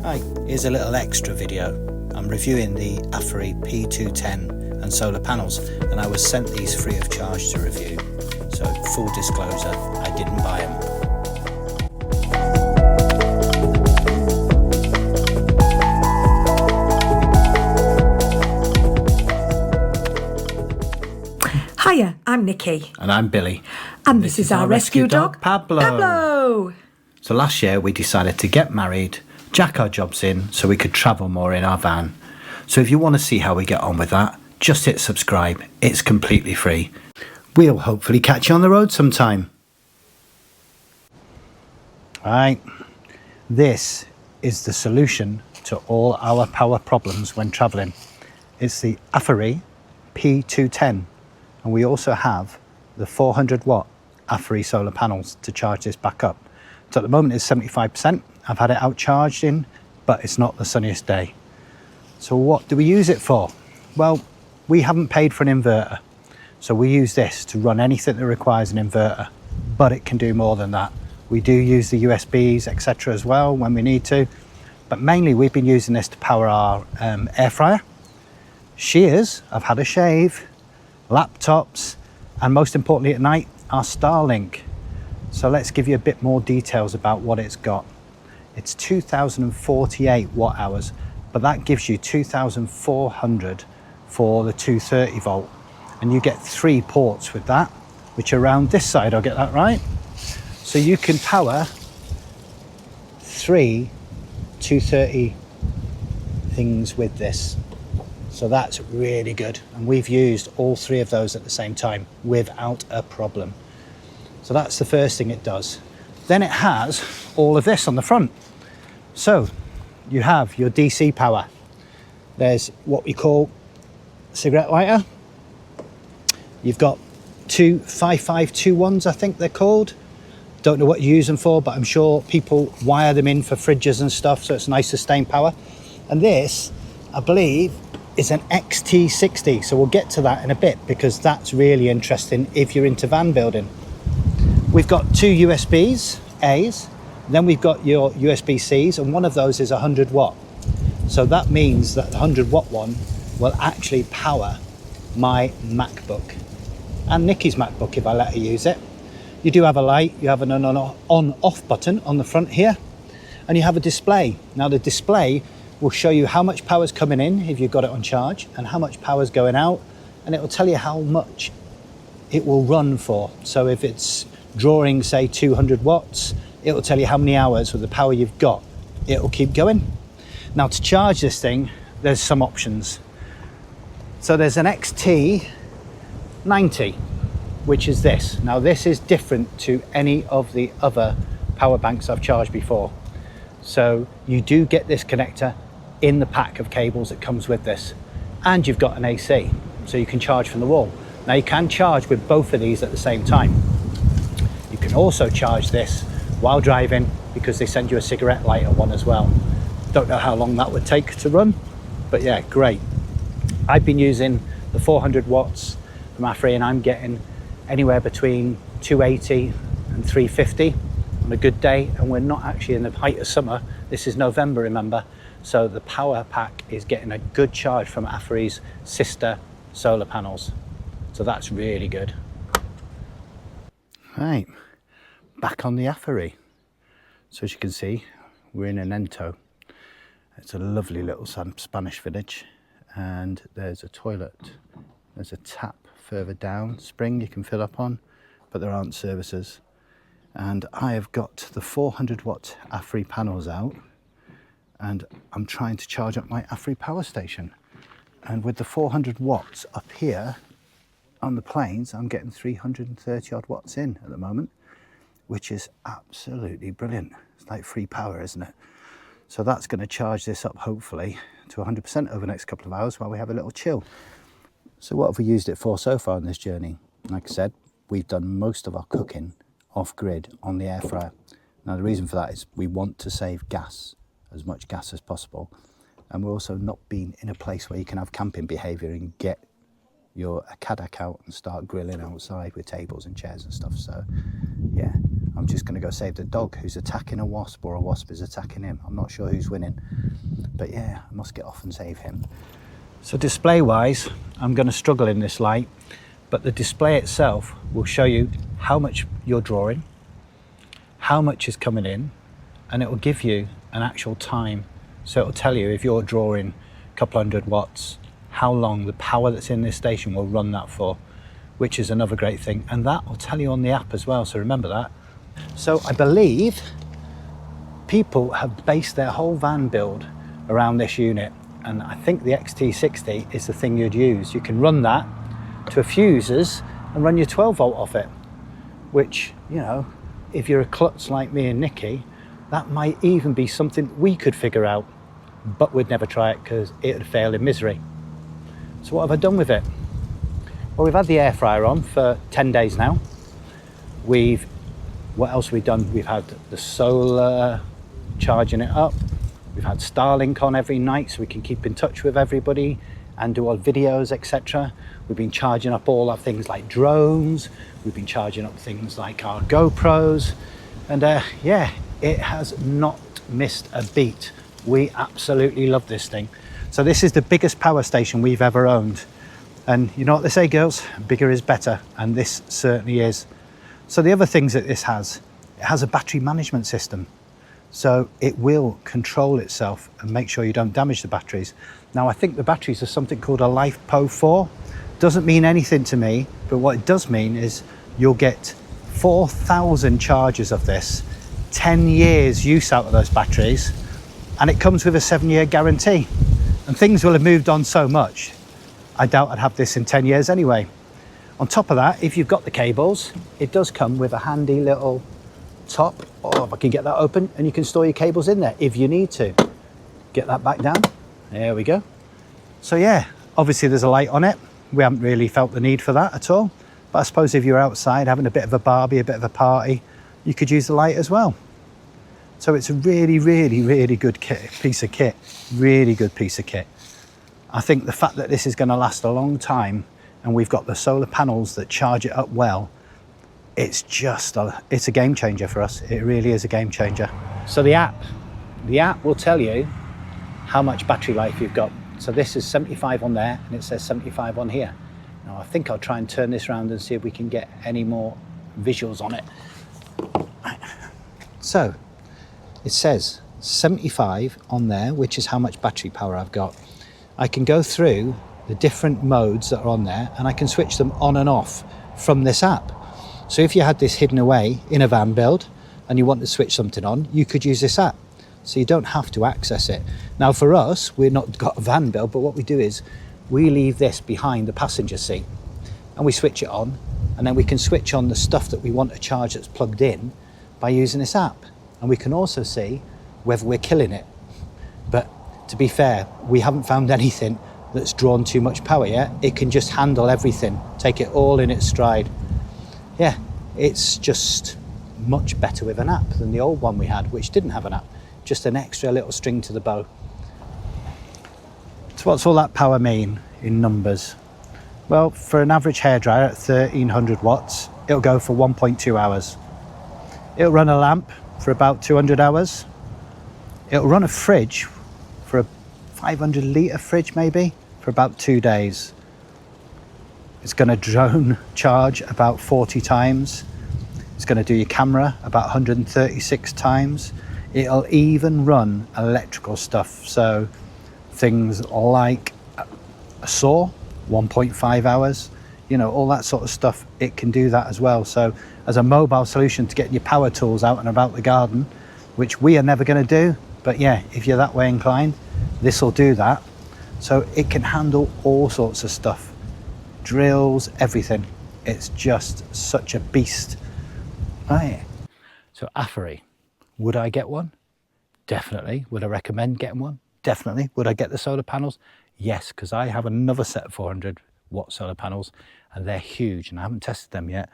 Hi, here's a little extra video. I'm reviewing the Aferiy P210 and solar panels, and I was sent these free of charge to review. So full disclosure, I didn't buy them. Hiya, I'm Nikki. And I'm Billy. And this is our rescue dog, Pablo. Pablo! So last year we decided to get married, jack our jobs in so we could travel more in our van. So if you want to see how we get on with that, just hit subscribe. It's completely free. We'll hopefully catch you on the road sometime. Right, this is the solution to all our power problems when travelling. It's the Aferiy P210, and we also have the 400-watt Aferiy solar panels to charge this back up. So at the moment it's 75%. I've had it out charged in, but it's not the sunniest day. So what do we use it for? Well, we haven't paid for an inverter. So we use this to run anything that requires an inverter, but it can do more than that. We do use the USBs, etc. as well when we need to, but mainly we've been using this to power our air fryer, shears, I've had a shave, laptops, and most importantly at night, our Starlink. So let's give you a bit more details about what it's got. It's 2048 watt hours, but that gives you 2400 for the 230 volt. And you get 3 ports with that, which are around this side, I'll get that right. So you can power 3 230 things with this. So that's really good. And we've used all 3 of those at the same time without a problem. So that's the first thing it does. Then it has all of this on the front. So you have your DC power. There's what we call cigarette lighter. You've got 2 5521s, I think they're called. Don't know what you use them for, but I'm sure people wire them in for fridges and stuff, so it's nice sustained power. And this, I believe, is an XT60, so we'll get to that in a bit because that's really interesting if you're into van building. We've got 2 USBs A's, then we've got your USB-C's, and one of those is 100 watt. So that means that the 100 watt one will actually power my MacBook and Nikki's MacBook if I let her use it. You do have a light, you have an on-off button on the front here, and you have a display. Now the display will show you how much power's coming in if you've got it on charge and how much power's going out, and it will tell you how much it will run for. So if it's drawing, say, 200 watts, it will tell you how many hours with the power you've got. It will keep going. Now to charge this thing, there's some options. So there's an XT90, which is this. Now this is different to any of the other power banks I've charged before. So you do get this connector in the pack of cables that comes with this, and you've got an AC, so you can charge from the wall. Now you can charge with both of these at the same time. You can also charge this while driving because they send you a cigarette lighter one as well. Don't know how long that would take to run, but yeah, great. I've been using the 400 watts from Aferiy, and I'm getting anywhere between 280 and 350 on a good day, and we're not actually in the height of summer. This is November, remember, so the power pack is getting a good charge from Aferiy's sister solar panels, so that's really good. Right, back on the Aferiy. So as you can see, we're in Anento. It's a lovely little Spanish village, and there's a toilet, there's a tap further down, spring you can fill up on, but there aren't services. And I have got the 400 watt Aferiy panels out, and I'm trying to charge up my Aferiy power station. And with the 400 watts up here on the planes, I'm getting 330 odd watts in at the moment, which is absolutely brilliant. It's like free power, isn't it? So that's going to charge this up hopefully to 100% over the next couple of hours while we have a little chill. So what have we used it for so far on this journey? Like I said, we've done most of our cooking off grid on the air fryer. Now the reason for that is we want to save gas, as much gas as possible, and we're also not being in a place where you can have camping behaviour and get your kadak out and start grilling outside with tables and chairs and stuff. So yeah, I'm just going to go save the dog who's attacking a wasp, or a wasp is attacking him. I'm not sure who's winning, but yeah, I must get off and save him. So display wise, I'm going to struggle in this light, but the display itself will show you how much you're drawing, how much is coming in, and it will give you an actual time. So it will tell you if you're drawing a couple 100 watts, how long the power that's in this station will run that for, which is another great thing. And that will tell you on the app as well, so remember that. So I believe people have based their whole van build around this unit, and I think the XT60 is the thing you'd use. You can run that to a fuses and run your 12 volt off it, which, you know, if you're a klutz like me and Nikki, that might even be something we could figure out, but we'd never try it because it would fail in misery. So what have I done with it? Well, we've had the air fryer on for 10 days now. What else have we done? We've had the solar charging it up. We've had Starlink on every night so we can keep in touch with everybody and do our videos, etc. We've been charging up all our things like drones. We've been charging up things like our GoPros. And yeah, it has not missed a beat. We absolutely love this thing. So this is the biggest power station we've ever owned. And you know what they say, girls? Bigger is better. And this certainly is. So the other things that this has, it has a battery management system. So it will control itself and make sure you don't damage the batteries. Now, I think the batteries are something called a LiFePO4. Doesn't mean anything to me, but what it does mean is you'll get 4,000 charges of this, 10 years use out of those batteries, and it comes with a 7-year guarantee. And things will have moved on so much, I doubt I'd have this in 10 years anyway. On top of that, if you've got the cables, it does come with a handy little top. Oh, if I can get that open, and you can store your cables in there if you need to. Get that back down. There we go. So yeah, obviously there's a light on it. We haven't really felt the need for that at all. But I suppose if you're outside having a bit of a barbie, a bit of a party, you could use the light as well. So it's a really, really, really good piece of kit. Really good piece of kit. I think the fact that this is going to last a long time, and we've got the solar panels that charge it up well, it's a game changer for us. It really is a game changer. So the app will tell you how much battery life you've got. So this is 75 on there, and it says 75 on here. Now I think I'll try and turn this around and see if we can get any more visuals on it. So it says 75 on there, which is how much battery power I've got. I can go through the different modes that are on there, and I can switch them on and off from this app. So if you had this hidden away in a van build and you want to switch something on, you could use this app. So you don't have to access it. Now for us, we've not got a van build, but what we do is we leave this behind the passenger seat and we switch it on, and then we can switch on the stuff that we want to charge that's plugged in by using this app. And we can also see whether we're killing it. But to be fair, we haven't found anything that's drawn too much power yet. It can just handle everything, take it all in its stride. Yeah, it's just much better with an app than the old one we had, which didn't have an app, just an extra little string to the bow. So what's all that power mean in numbers? Well, for an average hairdryer at 1300 watts, it'll go for 1.2 hours. It'll run a lamp for about 200 hours. It'll run a fridge for a 500 litre fridge maybe for about 2 days. It's going to drone charge about 40 times. It's going to do your camera about 136 times. It'll even run electrical stuff. So things like a saw, 1.5 hours, you know, all that sort of stuff. It can do that as well. So as a mobile solution to getting your power tools out and about the garden, which we are never going to do. But yeah, if you're that way inclined, this will do that. So it can handle all sorts of stuff. Drills, everything. It's just such a beast. Right. So Aferiy, would I get one? Definitely. Would I recommend getting one? Definitely. Would I get the solar panels? Yes, because I have another set of 400 watt solar panels and they're huge and I haven't tested them yet,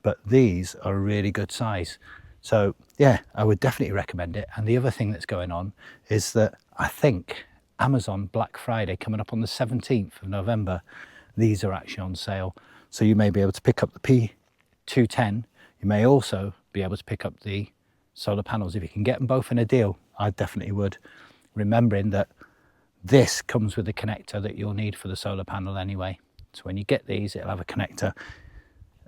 but these are a really good size. So yeah, I would definitely recommend it. And the other thing that's going on is that I think Amazon Black Friday coming up on the 17th of November, these are actually on sale. So you may be able to pick up the P210. You may also be able to pick up the solar panels. If you can get them both in a deal, I definitely would. Remembering that this comes with the connector that you'll need for the solar panel anyway. So when you get these, it'll have a connector,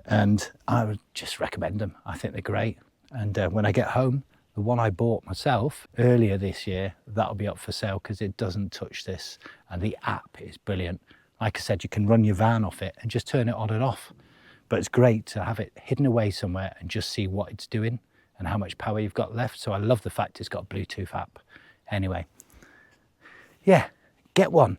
and I would just recommend them. I think they're great. And when I get home, the one I bought myself earlier this year, that'll be up for sale because it doesn't touch this, and the app is brilliant. Like I said, you can run your van off it and just turn it on and off. But it's great to have it hidden away somewhere and just see what it's doing and how much power you've got left. So I love the fact it's got a Bluetooth app. Anyway, yeah, get one.